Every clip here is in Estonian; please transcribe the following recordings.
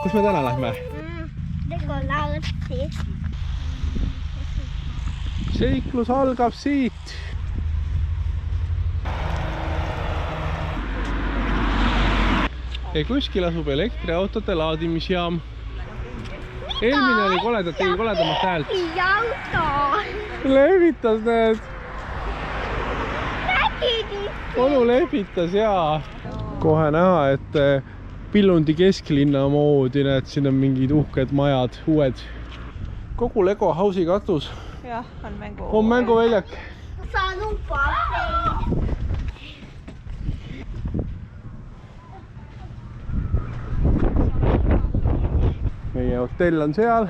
kus me täna lähme? Seiklus algab siit. Ja kuskil asub elektriautode laadimisjaam. Eelmine oli koledat, tegi koledamat häält. Lehvitas need. Onu lehvitas jaa. Kohe näha, et Pillundi kesklinna moodi, näed, siin on mingid uhked majad, uued. Kogu Lego House'i katus. Jah, on mänguväljak. Meie hotell on seal.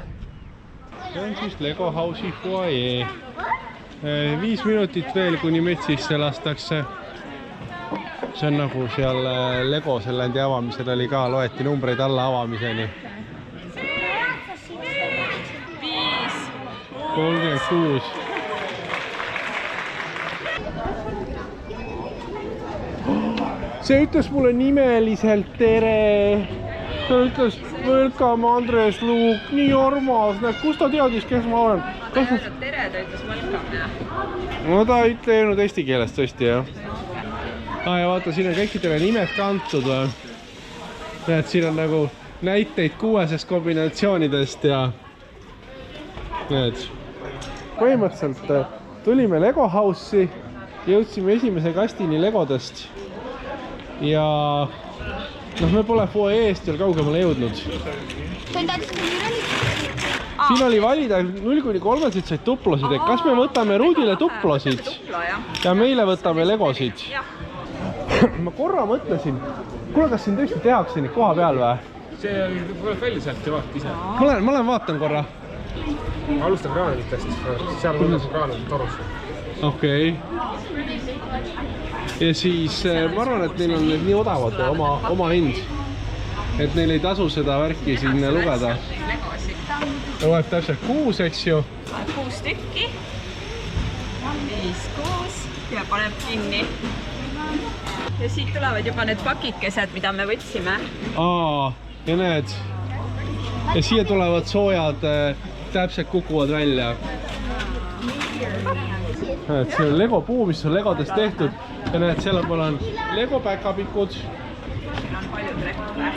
See on siis Lego House'i foajee. 5 minutit veel, kuni meid sisse lastakse. See on nagu seal Lego Landi avamisel oli ka, loeti numbreid alla avamiseni. 36. See ütles mulle nimeliselt tere. Ta ütles welcome Andres Luuk, nii armas. Kus ta teadis, kes ma olen? Ta ei öelnud tere, ta ütles welcome. No ta ei öelnud eesti keeles tõesti, jah. Ja vaata, siin on kõikidele nimed kantud. Näed, siin on nagu näiteid 6 kombinatsioonidest ja näed. Põhimõtteliselt tulime Lego House'i, jõudsime esimese kastini Legodest ja me pole foajeest veel kaugemale jõudnud. Siin oli valida 0–3 said tuplosid, et kas me võtame Ruudile tuplosid ja meile võtame Legosid. Ma korra mõtlesin, kuule, kas siin tõesti tehakse nii koha peal või? See tuleb välja sealt ja vaata ise. Ma olen vaatan korra. Alustan kraanitest, seal on kraanid torus. Okei. Ja siis ma arvan, et neil on nii odavad oma hind. Et neil ei tasu seda värki siin lugeda. Loeb täpselt 6, eks ju. 6 tükki. 5, 6 ja paneb kinni. Ja siit tulevad juba need pakikesed, mida me võtsime. Ja näed. Ja siia tulevad soojad täpselt kukuvad välja. Näed, see on Lego puu, mis on Legodest tehtud. Ja näed, seal on Lego päkapikud. Siin on palju trekke.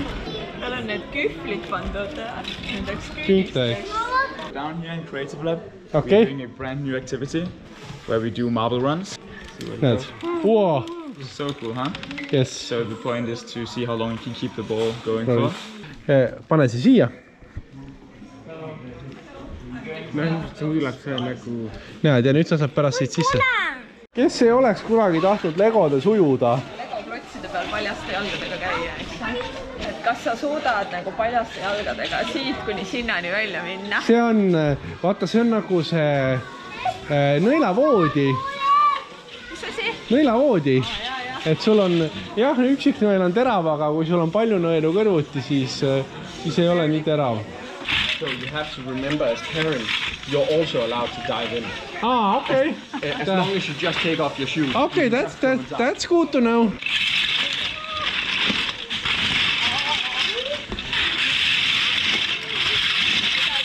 Tal on need kühvlid pandud nendeks küünteks. Down here in Creative Lab, Okay. we're doing a brand new activity where we do marble runs. Näed. Wow. This is so cool, huh? Yes. So the point is to see how long you can keep the ball going for. Pane see siia. See tuleb see nagu... Näed, ja nüüd sa saad pärast siit sisse. Kes ei oleks kunagi tahtnud Legodes ujuda? Lego klotside peal paljaste jalgadega käia, eks? Et kas sa suudad nagu paljaste jalgadega siit kuni sinnani välja minna? See on, vaata, see on nagu see nõelavoodi. Mis asi? Nõelavoodi. Et sul on, jah, üksik nõel on terav, aga kui sul on palju nõelu kõrvuti, siis ei ole nii terav. So you have to remember as parents, you're also allowed to dive in. Okay. As long as you just take off your shoes. Okay, that's good to know.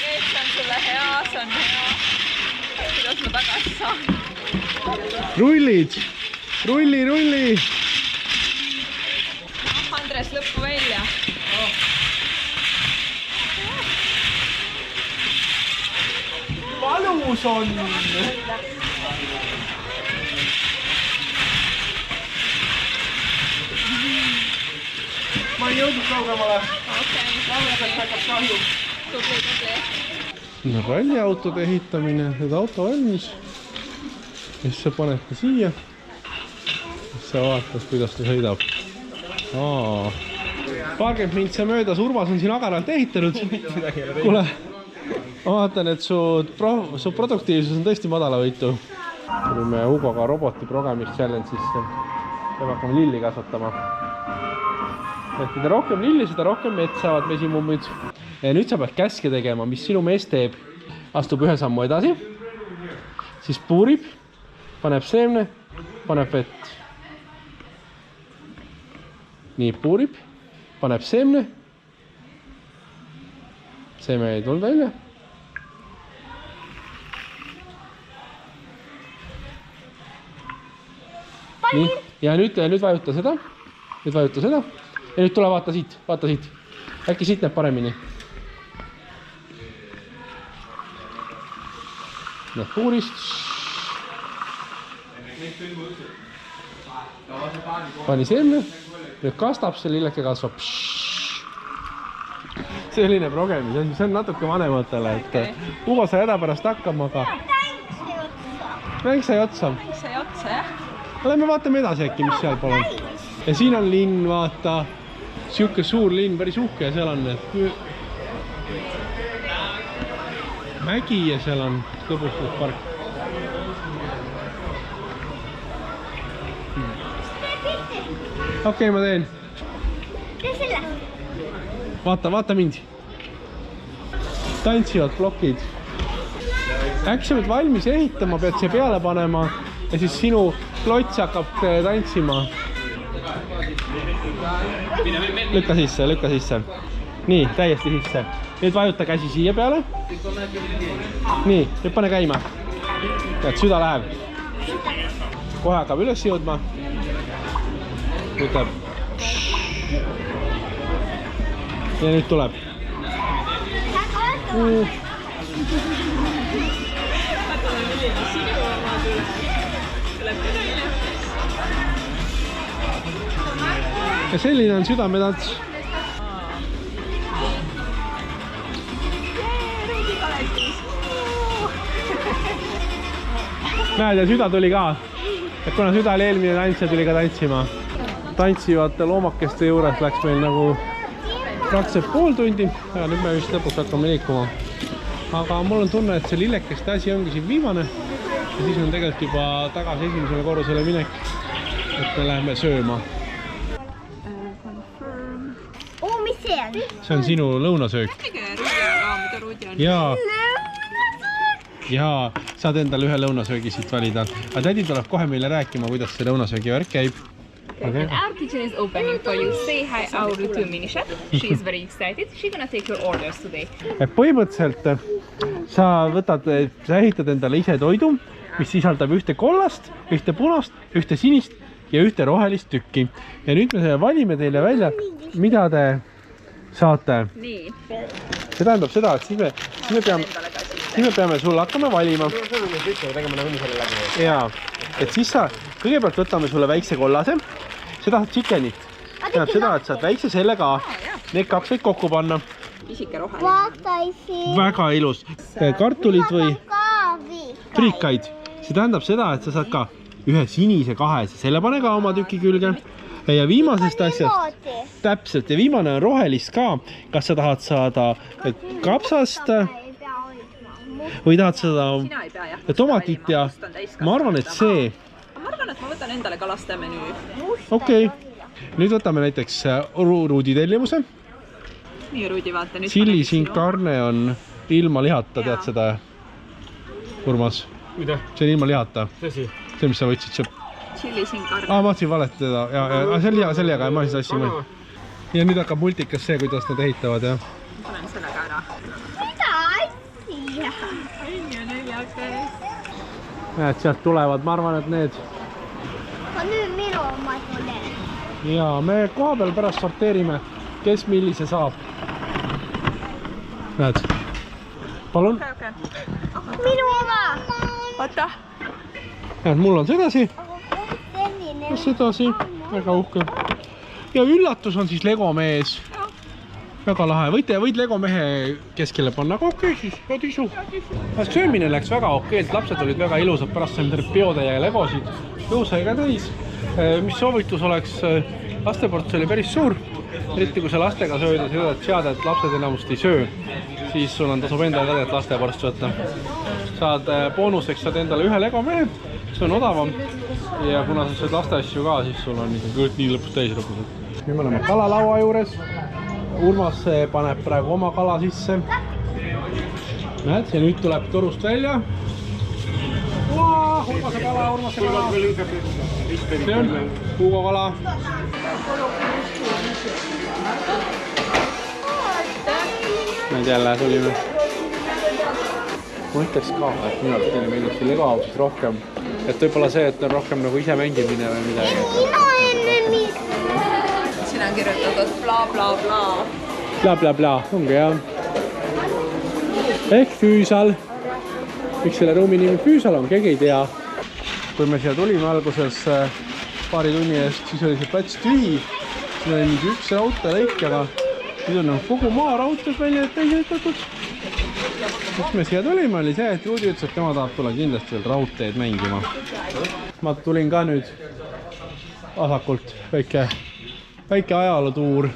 Kes on sulle hea, see on hea. Kuidas ma tagasi saan? Rullid. Rulli. Andres, lõppu välja. Valus on. Ma ei jõudnud kaugemale. Tubli. Ralliautode ehitamine, need auto valmis. Ja siis sa paned ta siia. Sa vaatad, kuidas ta sõidab. Paarkümmend mintse möödas, Urmas on siin agaralt ehitanud. Kuule, ma vaatan, et su produktiivsus on tõesti madalavõitu. Tulime Hugoga roboti programmist challenge sisse. Peame hakkama lilli kasvatama. Et mida rohkem lilli, seda rohkem mets saavad mesimummid. Ja nüüd sa pead käske tegema, mis sinu mees teeb. Astub ühe sammu edasi, siis puurib, paneb seemne, paneb vett. Nii puurib, paneb seemne, see me ei tulnud välja. Nii, ja nüüd vajuta seda. Nüüd vajuta seda. Ja nüüd tule vaata siit, vaata siit. Äkki siit näeb paremini. Näeb puurist. Pani seemne. Nüüd kastab, see lilleke kasvab. Selline progemis, see on natuke vanematele, et Ugo sai häda pärast hakkama, aga mäng sai otsa. Jah. Lähme vaatame edasi äkki, mis seal pole. Ja siin on linn, vaata. Siuke suur linn, päris uhke ja seal on mägi ja seal on kõbustuspark. Okei, ma teen. Vaata mind. Tantsivad plokid. Äkki sa pead valmis ehitama, pead siia peale panema ja siis sinu klots hakkab tantsima. Lükka sisse. Nii, täiesti sisse. Nüüd vajuta käsi siia peale. Nii, nüüd pane käima. Tead, süda läheb. Kohe hakkab üles jõudma. Ütleb. Ja nüüd tuleb. Ja selline on südametants. Näed, ja süda tuli ka. Et kuna süda oli eelmine tantsija, tuli ka tantsima. Tantsivate loomakeste juures läks meil nagu praktiliselt pool tundi. Ja nüüd me vist lõpuks hakkame liikuma. Aga mul on tunne, et see lillekeste asi ongi siin viimane. Ja siis on tegelikult juba tagasi esimesele korrusele minek. Et me läheme sööma. Mis see on? See on sinu lõunasöök. Jaa, saad endale ühe lõunasöögi siit valida. Aga tädi tuleb kohe meile rääkima, kuidas see lõunasöögi värk käib. Okay. Our kitchen is opening for you. Say hi our to mini chef. She is very excited. She's gonna take your orders today. Põhimõtteliselt sa ehitad endale ise toidu, mis sisaldab ühte kollast, ühte punast, ühte sinist ja ühte rohelist tükki. Ja nüüd me valime teile välja, mida te saate. Nii. See tähendab seda, et siis me peame sulle hakkama valima. Jaa, et siis kõigepealt võtame sulle väikse kollase. See tahad chickenit. Tähendab seda, et saad väikse selle ka. Need kaks võid kokku panna. Pisike roheline. Vaata isi. Väga ilus. Kartulid või friikaid. See tähendab seda, et sa saad ka ühe sinise kahes. Selle pane ka oma tüki külge. Ja viimasest asjast, täpselt, ja viimane on rohelist ka. Kas sa tahad saada kapsast või tahad saada tomatit ja ma arvan, et see. Ma arvan, et ma võtan endale ka laste menüü. Okei. Nüüd võtame näiteks Ruudi tellimuse. Nii, Ruudi, vaata nüüd. Chili sin carne on ilma lihata, tead seda, Urmas? See on ilma lihata. See, mis sa võtsid see. Chili sin carne. Ma tahtsin valeteda. Selle jaga, ma siis asja mõni. Ja nüüd hakkab multikas see, kuidas nad ehitavad, jah. Panen selle ka ära. Mida asja? On ju neljakas. Näed, sealt tulevad, ma arvan, et need. Nüüd minu oma tulee. Ja me koha peal pärast sorteerime, kes millise saab. Näed. Palun. Minu oma. Vaata. Näed, mul on sedasi. Sedasi. Väga uhke. Ja üllatus on siis Lego mees. Väga lahe. Võid Lego mehe keskele panna. Aga okei, siis jodisu. Söömine läks väga okeilt. Lapsed olid väga ilusad. Pärast saime peotäie Legosid. Jõu sai ka täis. Mis soovitus oleks? Lasteports oli päris suur. Eriti kui sa lastega sööd ja seda seada, et lapsed enamust ei söö. Siis sul on tasub endale ka, et lasteports võtta. Saad boonuseks saad endale ühe Lego mehe. See on odavam. Ja kuna sa sööd laste asju ka, siis sul on kõik nii lõpus täis lõpus. Nüüd me oleme kalalaua juures. Urmas paneb praegu oma kala sisse. Näed, ja nüüd tuleb torust välja. Urmase kala. See on Hugo kala. nüüd jälle tulime. Ma ütleks ka, et minu arust teile meeldib see Lego House'is rohkem. Et võib-olla see, et on rohkem nagu ise mängimine või midagi. Mina enne mis. Siin on kirjutatud bla bla bla. Bla bla bla, ongi jah. Ehk Füüsal. Miks selle ruumi nimi Füüsal on, keegi ei tea. Kui me siia tulime alguses paari tunni eest, siis oli see plats tühi. Siin oli mingi üks raudteelõik, aga nüüd on kogu maa raudteed välja ehitatud. Miks me siia tulime, oli see, et Ruudi ütles, et tema tahab tulla kindlasti veel raudteed mängima. Ma tulin ka nüüd vasakult väike ajalootuur.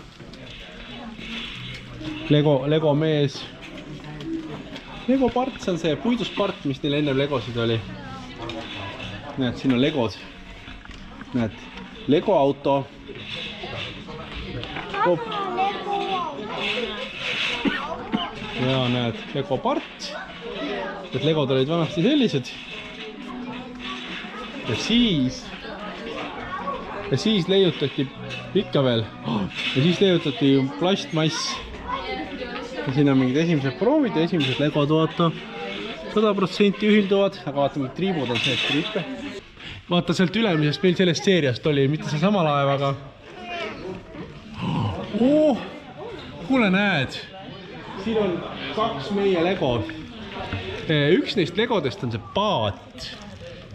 Lego mees. Lego parts on see puiduspart, mis neil enne Legosid oli. Näed, siin on Legod. Näed, Lego auto. Ja näed, Lego part. Et Legod olid vanasti sellised. Ja siis leiutati ikka veel. Ja siis leiutati plastmass. Ja siin on mingid esimesed proovid ja esimesed Legod, vaata. 100% ühilduvad, aga vaata, mingid triibud on sees triipe. Vaata, sealt ülemisest meil sellest seeriast oli, mitte see sama laev, aga... Kuule, näed! Siin on 2 meie Lego. Üks neist Legodest on see paat.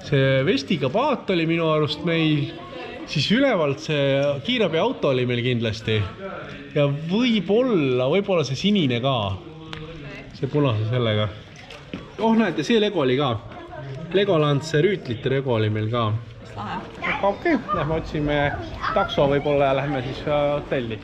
See vestiga paat oli minu arust meil. Siis ülevalt see kiirabi auto oli meil kindlasti. Ja võib-olla see sinine ka. See punase sellega. Näed, ja see Lego oli ka. Legoland, see rüütlite Lego oli meil ka. Okei, lähme otsime takso võib-olla ja lähme siis hotelli.